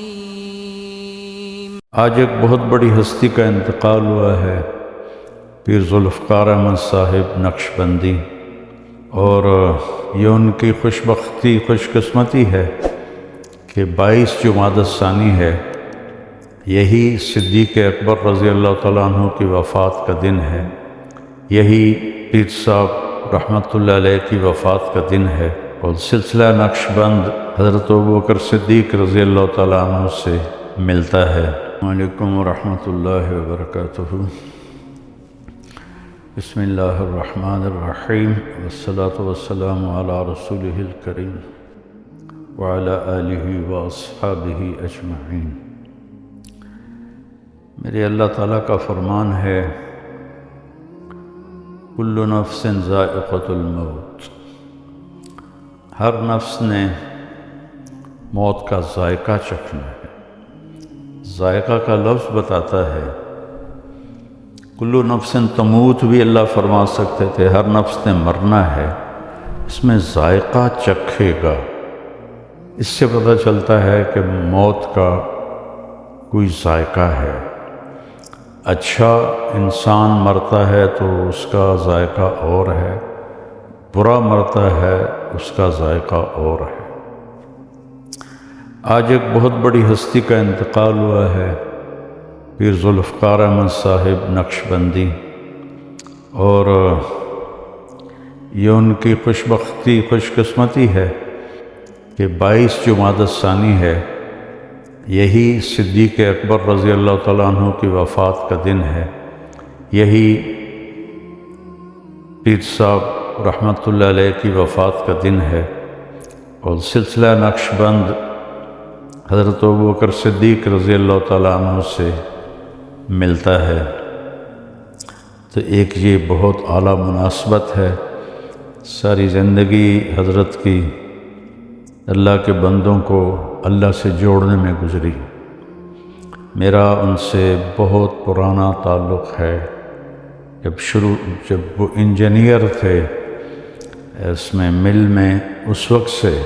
الرجيم آج ایک بہت بڑی ہستی کا انتقال ہوا ہے، پیر ذوالفقار احمد صاحب نقشبندی، اور یہ ان کی خوش قسمتی ہے کہ 22 جمادی الثانی ہے، یہی صدیق اکبر رضی اللہ تعالیٰ عنہ کی وفات کا دن ہے، یہی پیر صاحب رحمۃ اللہ علیہ کی وفات کا دن ہے، اور سلسلہ نقشبند حضرت ابوبکر صدیق رضی اللہ تعالیٰ عنہ سے ملتا ہے۔ السلام علیکم ورحمۃ اللہ وبرکاتہ۔ بسم اللہ الرحمن الرحیم، والصلاة والسلام علی رسولہ الکریم وعلی آلہ واصحابہ اجمعین۔ میرے اللہ تعالیٰ کا فرمان ہے، کل نفس ذائقۃ الموت، ہر نفس نے موت کا ذائقہ چکھنا ہے۔ ذائقہ کا لفظ بتاتا ہے، کل نفس تموت بھی اللہ فرما سکتے تھے، ہر نفس نے مرنا ہے، اس میں ذائقہ چکھے گا۔ اس سے پتہ چلتا ہے کہ موت کا کوئی ذائقہ ہے۔ اچھا انسان مرتا ہے تو اس کا ذائقہ اور ہے، برا مرتا ہے اس کا ذائقہ اور ہے۔ آج ایک بہت بڑی ہستی کا انتقال ہوا ہے، پیر ذوالفقار احمد صاحب نقشبندی، اور یہ ان کی خوش قسمتی ہے کہ 22 جمادی الثانی ہے، یہی صدیق اکبر رضی اللہ تعالیٰ عنہ کی وفات کا دن ہے، یہی پیر صاحب رحمۃ اللہ علیہ کی وفات کا دن ہے، اور سلسلہ نقشبند حضرت ابوبکر صدیق رضی اللہ تعالیٰ عنہ سے ملتا ہے۔ تو ایک یہ بہت اعلیٰ مناسبت ہے، ساری زندگی حضرت کی اللہ کے بندوں کو اللہ سے جوڑنے میں گزری۔ میرا ان سے بہت پرانا تعلق ہے، جب وہ انجینئر تھے اس میں مل میں، اس وقت سے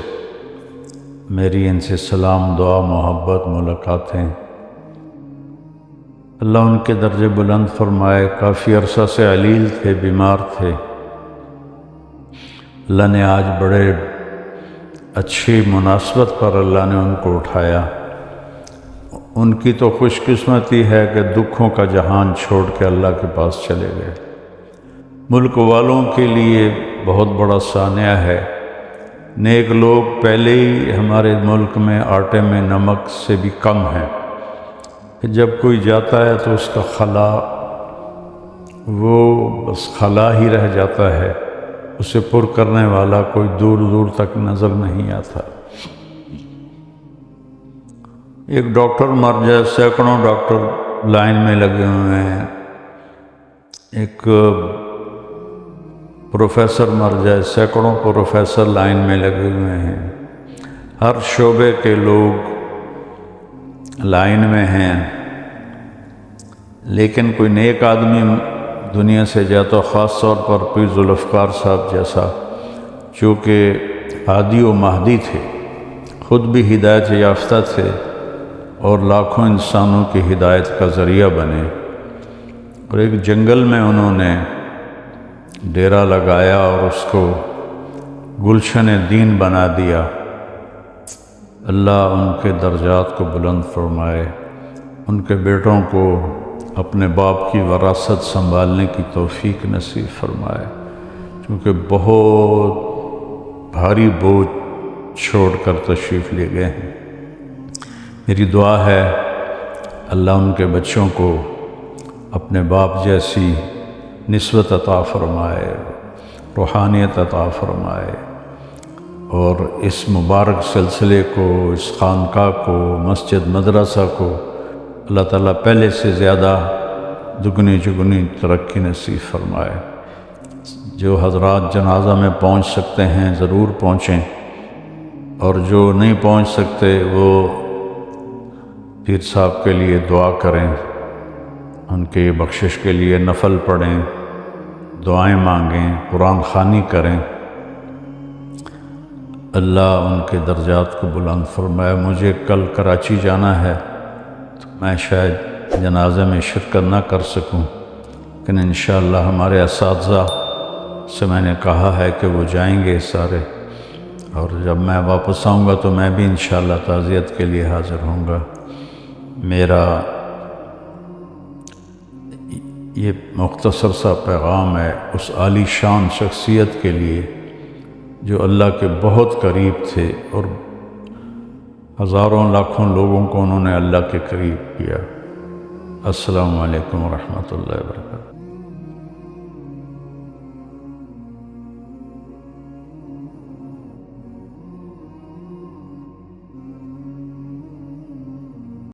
میری ان سے سلام، دعا، محبت، ملاقاتیں۔ اللہ ان کے درجے بلند فرمائے۔ کافی عرصہ سے علیل تھے، بیمار تھے، اللہ نے آج بڑے اچھی مناسبت پر اللہ نے ان کو اٹھایا۔ ان کی تو خوش قسمتی ہے کہ دکھوں کا جہان چھوڑ کے اللہ کے پاس چلے گئے۔ ملک والوں کے لیے بہت بڑا سانحہ ہے، نیک لوگ پہلے ہی ہمارے ملک میں آٹے میں نمک سے بھی کم ہیں، جب کوئی جاتا ہے تو اس کا خلا وہ بس خلا ہی رہ جاتا ہے، اسے پر کرنے والا کوئی دور دور تک نظر نہیں آتا۔ ایک ڈاکٹر مر جائے، سینکڑوں ڈاکٹر لائن میں لگے ہوئے ہیں، ایک پروفیسر مر جائے، سینکڑوں پروفیسر لائن میں لگے ہوئے ہیں، ہر شعبے کے لوگ لائن میں ہیں، لیکن کوئی نیک آدمی دنیا سے جاتا، خاص طور پر پیر ذوالفقار صاحب جیسا، چونکہ ہادی و مہدی تھے، خود بھی ہدایت یافتہ تھے اور لاکھوں انسانوں کی ہدایت کا ذریعہ بنے، اور ایک جنگل میں انہوں نے ڈیرا لگایا اور اس کو گلشن دین بنا دیا۔ اللہ ان کے درجات کو بلند فرمائے، ان کے بیٹوں کو اپنے باپ کی وراثت سنبھالنے کی توفیق نصیب فرمائے، کیونکہ بہت بھاری بوجھ چھوڑ کر تشریف لے گئے ہیں۔ میری دعا ہے اللہ ان کے بچوں کو اپنے باپ جیسی نسبت عطا فرمائے، روحانیت عطا فرمائے، اور اس مبارک سلسلے کو، اس خانقاہ کو، مسجد مدرسہ کو اللہ تعالیٰ پہلے سے زیادہ دگنی چگنی ترقی نصیب فرمائے۔ جو حضرات جنازہ میں پہنچ سکتے ہیں ضرور پہنچیں، اور جو نہیں پہنچ سکتے وہ پیر صاحب کے لیے دعا کریں، ان کے بخشش کے لیے نفل پڑھیں، دعائیں مانگیں، قرآن خوانی کریں۔ اللہ ان کے درجات کو بلند فرمائے۔ مجھے کل کراچی جانا ہے تو میں شاید جنازے میں شرکت نہ کر سکوں، لیکن انشاءاللہ ہمارے اساتذہ سے میں نے کہا ہے کہ وہ جائیں گے سارے، اور جب میں واپس آؤں گا تو میں بھی انشاءاللہ تعزیت کے لیے حاضر ہوں گا۔ میرا یہ مختصر سا پیغام ہے اس عالی شان شخصیت کے لیے جو اللہ کے بہت قریب تھے، اور ہزاروں لاکھوں لوگوں کو انہوں نے اللہ کے قریب کیا۔ السلام علیکم ورحمۃ اللہ وبرکاتہ۔